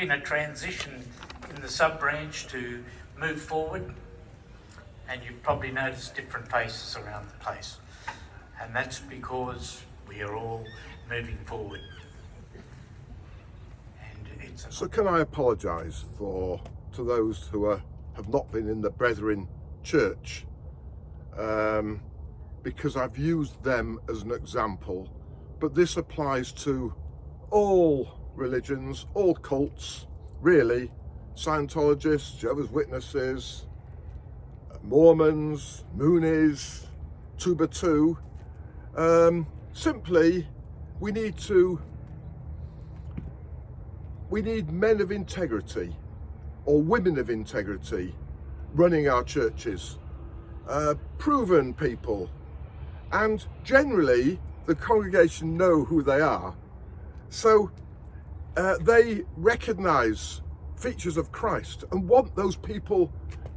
been a transition in the sub-branch to move forward, and you've probably noticed different faces around the place. And that's because we are all moving forward. So can I apologise to those who have not been in the Brethren Church, because I've used them as an example, but this applies to all religions, all cults, really. Scientologists, Jehovah's Witnesses, Mormons, Moonies, Tuba 2. Simply, we need men of integrity or women of integrity running our churches, proven people, and generally the congregation know who they are, so they recognise features of Christ and want those people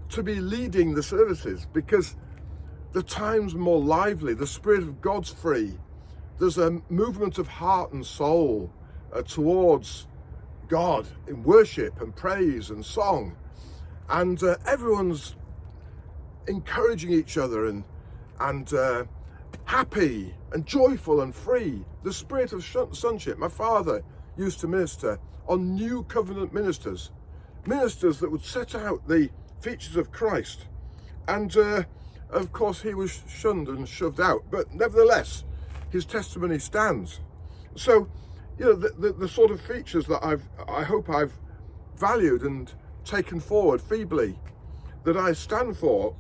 to be leading the services, because the time's more lively, the Spirit of God's free, there's a movement of heart and soul towards God in worship and praise and song, and everyone's encouraging each other and happy and joyful and free. The spirit of sonship. My father used to minister on new covenant ministers that would set out the features of Christ, and of course he was shunned and shoved out, but nevertheless his testimony stands. So the sort of features that I hope I've valued and taken forward feebly, that I stand for,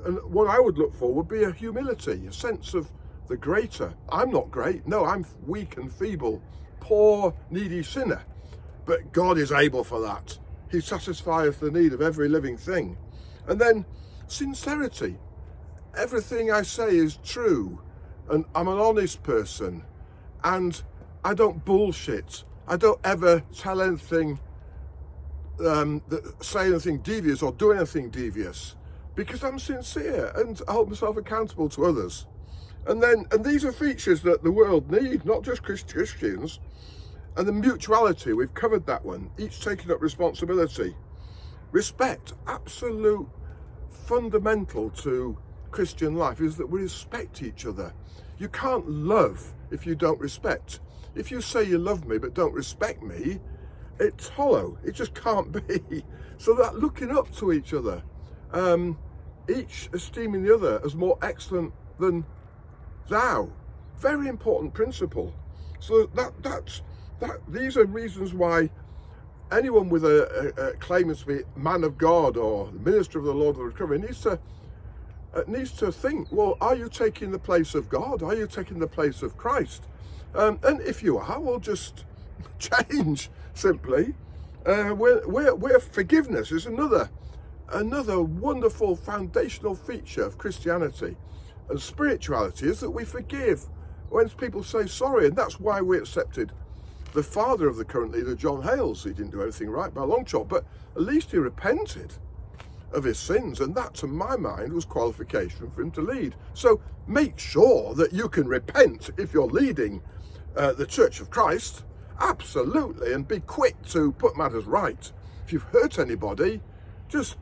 and what I would look for would be a humility, a sense of the greater. I'm not great, no, I'm weak and feeble, poor, needy sinner, but God is able for that. He satisfieth the need of every living thing. And then sincerity. Everything I say is true, and I'm an honest person, and I don't bullshit. I don't ever tell anything, say anything devious or do anything devious, because I'm sincere and I hold myself accountable to others. And these are features that the world need, not just Christians. And the mutuality, we've covered that one, each taking up responsibility. Respect, absolute fundamental to Christian life, is that we respect each other. You can't love if you don't respect. If you say you love me but don't respect me, it's hollow. It just can't be. So that looking up to each other, each esteeming the other as more excellent than thou, very important principle. So these are reasons why anyone with a claiming to be man of God or minister of the Lord of the Recovery needs to think, well, are you taking the place of God? Are you taking the place of Christ? And if you are, well, just change simply. Where forgiveness is another wonderful foundational feature of Christianity and spirituality, is that we forgive when people say sorry, and that's why we accepted the father of the current leader, John Hales. He didn't do anything right by a long shot, but at least he repented of his sins, and that, to my mind, was qualification for him to lead. So make sure that you can repent if you're leading the Church of Christ, absolutely, and be quick to put matters right. If you've hurt anybody, just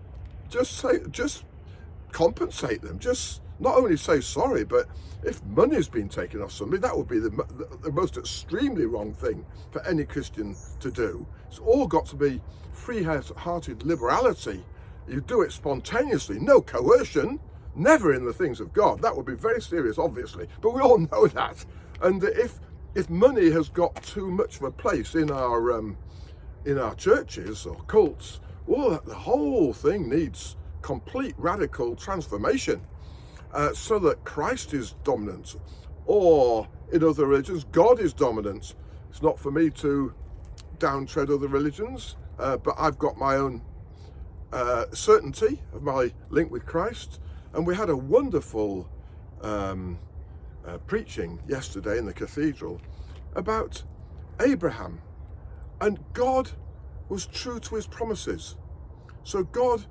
compensate them. Just not only say sorry, but if money's been taken off somebody, that would be the most extremely wrong thing for any Christian to do. It's all got to be free-hearted liberality. You do it spontaneously, no coercion, never in the things of God. That would be very serious, obviously, but we all know that. And if money has got too much of a place in our churches or cults, well, the whole thing needs complete radical transformation, so that Christ is dominant, or in other religions, God is dominant. It's not for me to downtread other religions, but I've got my own certainty of my link with Christ. And we had a wonderful preaching yesterday in the cathedral about Abraham, and God was true to his promises. So God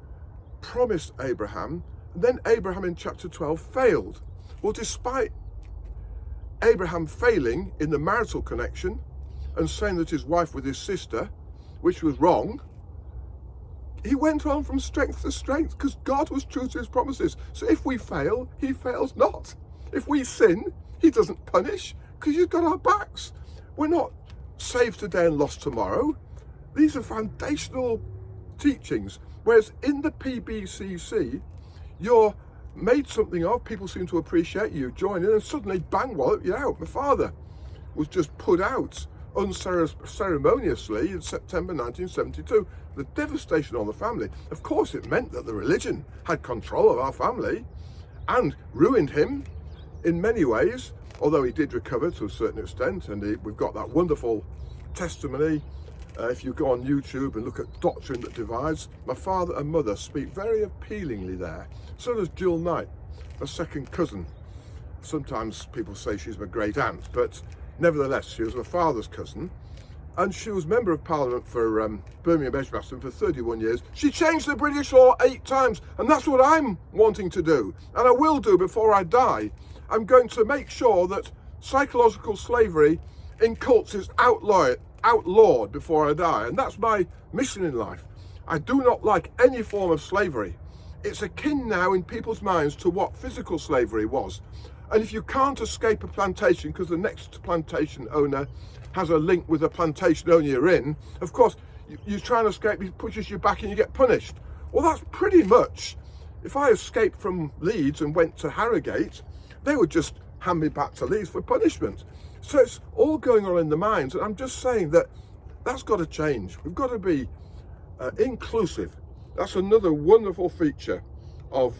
promised Abraham, and then Abraham in chapter 12 failed. Well, despite Abraham failing in the marital connection and saying that his wife was his sister, which was wrong, he went on from strength to strength because God was true to his promises. So if we fail, he fails not. If we sin, he doesn't punish because he's got our backs. We're not saved today and lost tomorrow. These are foundational teachings. Whereas in the PBCC, you're made something of, people seem to appreciate you, join in, and suddenly, bang, wallop, you're out. My father was just put out unceremoniously in September 1972. The devastation on the family. Of course, it meant that the religion had control of our family and ruined him in many ways, although he did recover to a certain extent, and we've got that wonderful testimony. If you go on YouTube and look at Doctrine That Divides, my father and mother speak very appealingly there. So does Jill Knight, a second cousin. Sometimes people say she's my great aunt, but nevertheless, she was my father's cousin, and she was Member of Parliament for Birmingham Edgbaston for 31 years. She changed the British law 8 times, and that's what I'm wanting to do, and I will do before I die. I'm going to make sure that psychological slavery in cults is outlawed before I die, and that's my mission in life. I do not like any form of slavery. It's akin now in people's minds to what physical slavery was. And if you can't escape a plantation because the next plantation owner has a link with the plantation owner you're in, of course, you try and escape, he pushes you back and you get punished. Well, that's pretty much, if I escaped from Leeds and went to Harrogate, they would just hand me back to Leeds for punishment. So it's all going on in the minds, and I'm just saying that that's got to change. We've got to be inclusive. That's another wonderful feature of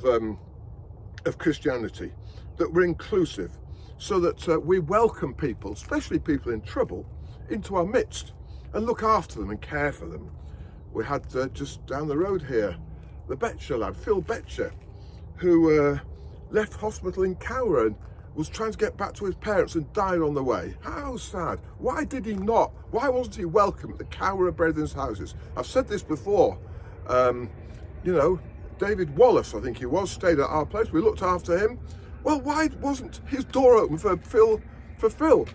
Christianity, that we're inclusive, so that we welcome people, especially people in trouble, into our midst and look after them and care for them. We had just down the road here, the Betcher lad, Phil Betcher, who left hospital in Cowra and was trying to get back to his parents and died on the way. How sad. Why did he not? Why wasn't he welcome at the Cowra Brethren's houses? I've said this before. You know, David Wallace, I think he was, stayed at our place. We looked after him. Well, why wasn't his door open for Phil?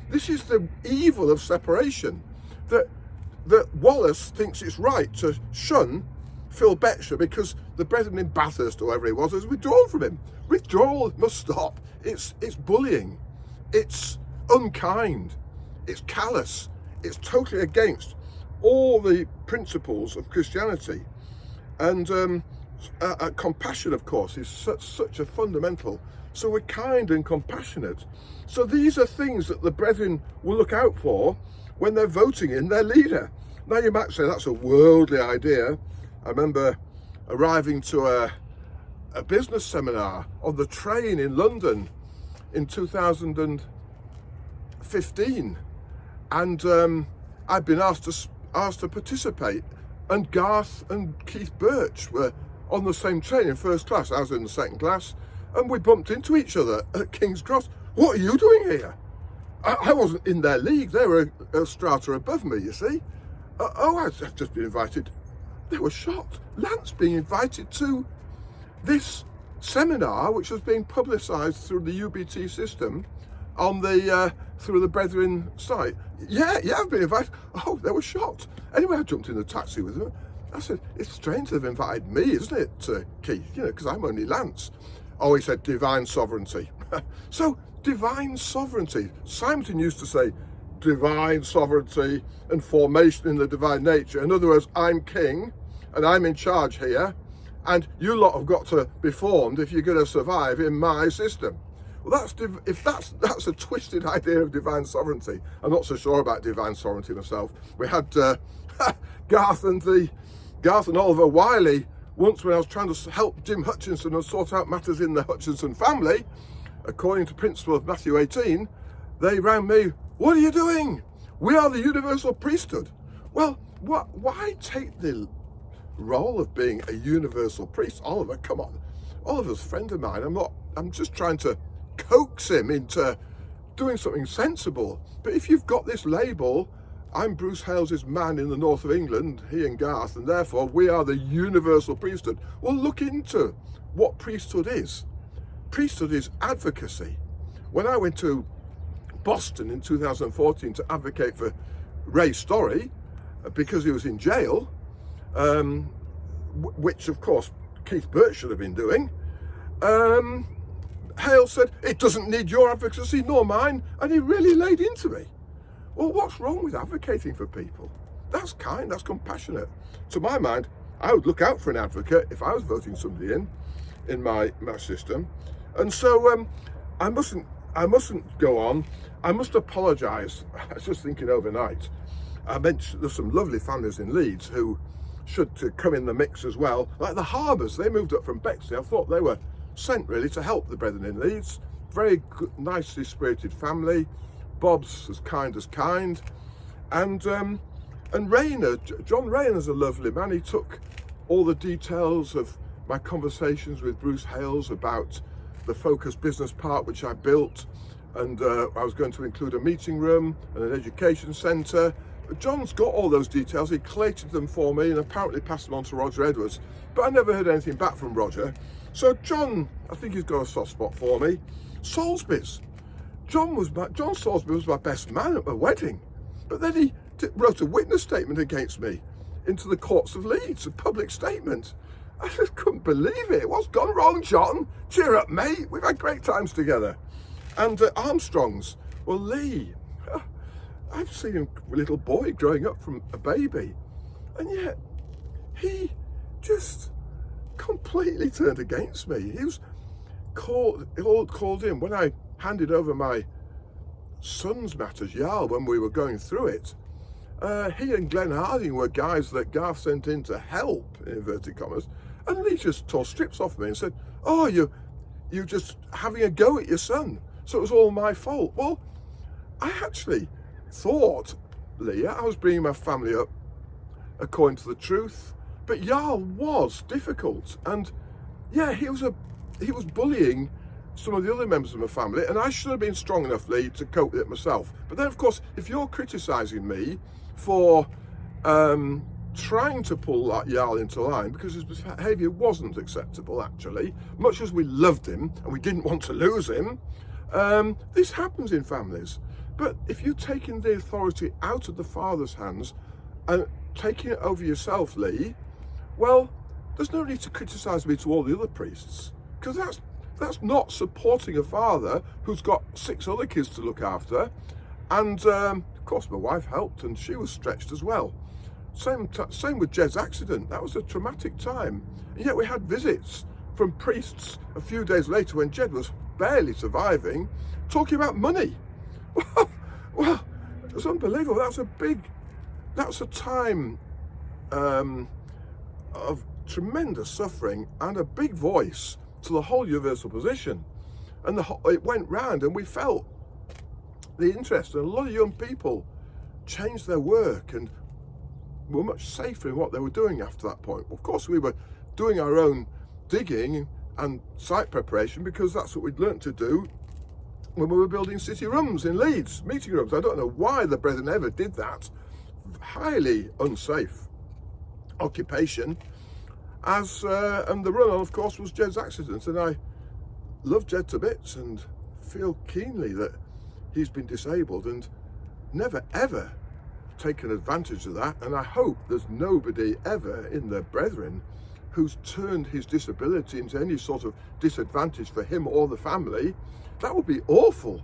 This is the evil of separation. That Wallace thinks it's right to shun Phil Betcher because the brethren in Bathurst, or whoever he was, has withdrawn from him. Withdrawal must stop. It's bullying. It's unkind. It's callous. It's totally against all the principles of Christianity. And compassion, of course, is such a fundamental. So we're kind and compassionate. So these are things that the brethren will look out for when they're voting in their leader. Now you might say that's a worldly idea. I remember arriving to a business seminar on the train in London in 2015, and I'd been asked to participate, and Garth and Keith Birch were on the same train in first class. I was in the second class, and we bumped into each other at King's Cross. What are you doing here? I wasn't in their league. They were a strata above me, you see. I've just been invited. They were shocked. Lance being invited to this seminar, which was being publicised through the UBT system on the through the Brethren site. Yeah, I've been invited. Oh, they were shocked. Anyway, I jumped in the taxi with them. I said, it's strange they've invited me, isn't it, Keith? You know, because I'm only Lance. Oh, he said, divine sovereignty. So, divine sovereignty. Simonton used to say, divine sovereignty and formation in the divine nature. In other words, I'm king and I'm in charge here, and you lot have got to be formed if you're going to survive in my system. Well, that's a twisted idea of divine sovereignty. I'm not so sure about divine sovereignty myself. We had Garth and Oliver Wiley once when I was trying to help Jim Hutchinson and sort out matters in the Hutchinson family. According to principle of Matthew 18, they rang me, what are you doing? We are the universal priesthood. Well, why take the role of being a universal priest? Oliver, come on. Oliver's a friend of mine. I'm just trying to coax him into doing something sensible. But if you've got this label, I'm Bruce Hales's man in the north of England, he and Garth, and therefore we are the universal priesthood. Well, look into what priesthood is. Priesthood is advocacy. When I went to Boston in 2014 to advocate for Ray Story, because he was in jail, which of course Keith Burt should have been doing. Hale said, "It doesn't need your advocacy nor mine," and he really laid into me. Well, what's wrong with advocating for people? That's kind, that's compassionate. To my mind, I would look out for an advocate if I was voting somebody in my system. And so I mustn't go on. I must apologise. I was just thinking overnight. I mentioned there's some lovely families in Leeds who should come in the mix as well. Like the Harbours, they moved up from Bexley. I thought they were sent really to help the brethren in Leeds. Very good, nicely spirited family. Bob's as kind, and Rayner, John Rayner's a lovely man. He took all the details of my conversations with Bruce Hales about the Focus Business Park which I built, and I was going to include a meeting room and an education centre. John's got all those details. He collated them for me and apparently passed them on to Roger Edwards, but I never heard anything back from Roger. So John, I think he's got a soft spot for me. Salisbury's. John Salisbury was my best man at my wedding, but then he wrote a witness statement against me into the courts of Leeds, a public statement. I just couldn't believe it. What's gone wrong, John? Cheer up, mate. We've had great times together. And Armstrong's, well, Lee, I've seen him, a little boy growing up from a baby, and yet he just completely turned against me. He was called in when I handed over my son's matters, Jarl, when we were going through it. He and Glenn Harding were guys that Garth sent in to help, in inverted commas, and Lee just tore strips off me and said, "Oh, you're just having a go at your son, so it was all my fault." Well, I actually thought, Lee, I was bringing my family up according to the truth, but Jarl was difficult, and yeah, he was bullying some of the other members of my family, and I should have been strong enough, Lee, to cope with it myself. But then, of course, if you're criticising me for trying to pull that Jarl into line, because his behaviour wasn't acceptable, actually, much as we loved him and we didn't want to lose him, this happens in families. But if you're taking the authority out of the father's hands and taking it over yourself, Lee, well, there's no need to criticise me to all the other priests, because that's not supporting a father who's got 6 other kids to look after. And of course my wife helped, and she was stretched as well. Same with Jed's accident. That was a traumatic time, and yet we had visits from priests a few days later when Jed was barely surviving, talking about money. Well, it was unbelievable. That's a time of tremendous suffering and a big voice to the whole universal position. And it went round, and we felt the interest, and a lot of young people changed their work and were much safer in what they were doing after that point. Of course, we were doing our own digging and site preparation, because that's what we'd learnt to do when we were building city rooms in Leeds, meeting rooms. I don't know why the brethren ever did that. Highly unsafe occupation. And the run-on, of course, was Jed's accident, and I love Jed to bits and feel keenly that he's been disabled and never ever taken advantage of that. And I hope there's nobody ever in the brethren who's turned his disability into any sort of disadvantage for him or the family. That would be awful.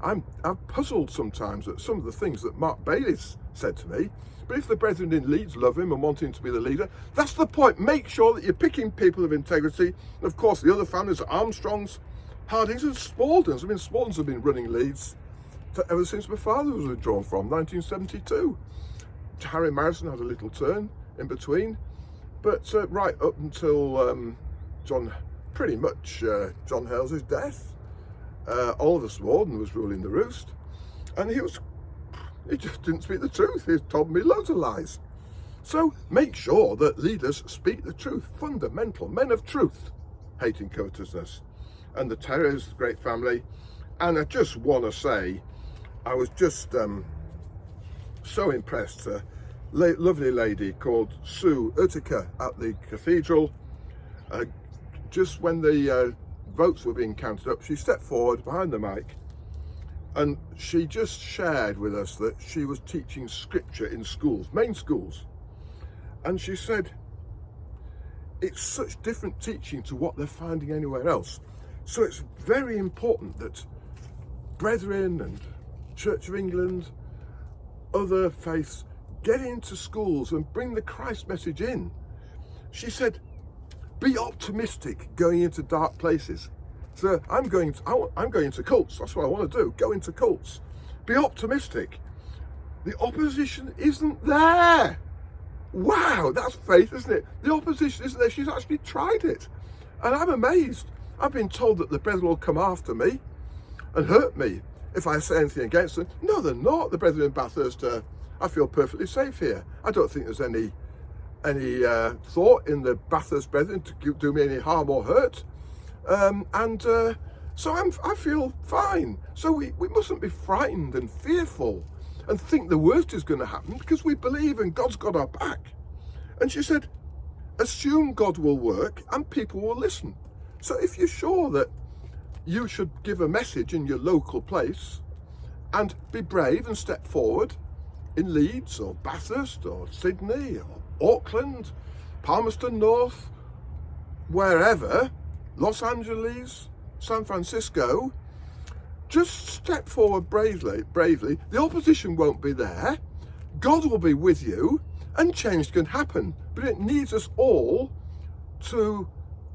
I'm puzzled sometimes at some of the things that Mark Baylis said to me. But if the brethren in Leeds love him and want him to be the leader, that's the point. Make sure that you're picking people of integrity. And of course, the other families are Armstrongs, Hardings and Spaldens. I mean, Spaldens have been running Leeds ever since my father was withdrawn from 1972. Harry Marrison had a little turn in between, but right up until John Hales's death, Oliver Spalding was ruling the roost, and he just didn't speak the truth. He told me loads of lies. So make sure that leaders speak the truth. Fundamental men of truth, hating covetousness. And the Terrors, great family. And I just want to say, I was just so impressed. A lovely lady called Sue Utica at the cathedral. Just when the votes were being counted up, she stepped forward behind the mic And she just shared with us that she was teaching scripture in schools, main schools. And she said, it's such different teaching to what they're finding anywhere else. So it's very important that Brethren and Church of England, other faiths, get into schools and bring the Christ message in. She said, be optimistic going into dark places. So I'm going to cults. That's what I want to do. Go into cults. Be optimistic. The opposition isn't there. Wow, that's faith, isn't it? The opposition isn't there. She's actually tried it. And I'm amazed. I've been told that the brethren will come after me and hurt me if I say anything against them. No, they're not. The brethren in Bathurst, I feel perfectly safe here. I don't think there's any thought in the Bathurst brethren to do me any harm or hurt. So I feel fine. So we mustn't be frightened and fearful and think the worst is going to happen, because we believe and God's got our back. And she said, assume God will work and people will listen. So if you're sure that you should give a message in your local place and be brave and step forward in Leeds or Bathurst or Sydney or Auckland, Palmerston North, wherever, Los Angeles, San Francisco, just step forward bravely. The opposition won't be there. God will be with you and change can happen. But it needs us all to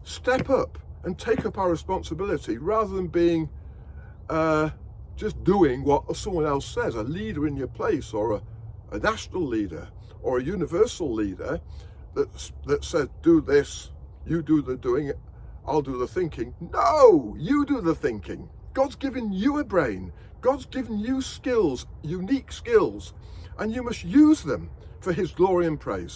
step up and take up our responsibility rather than being just doing what someone else says, a leader in your place or a national leader or a universal leader that says, do this, you do the doing, I'll do the thinking. No, you do the thinking. God's given you a brain. God's given you skills, unique skills, and you must use them for his glory and praise.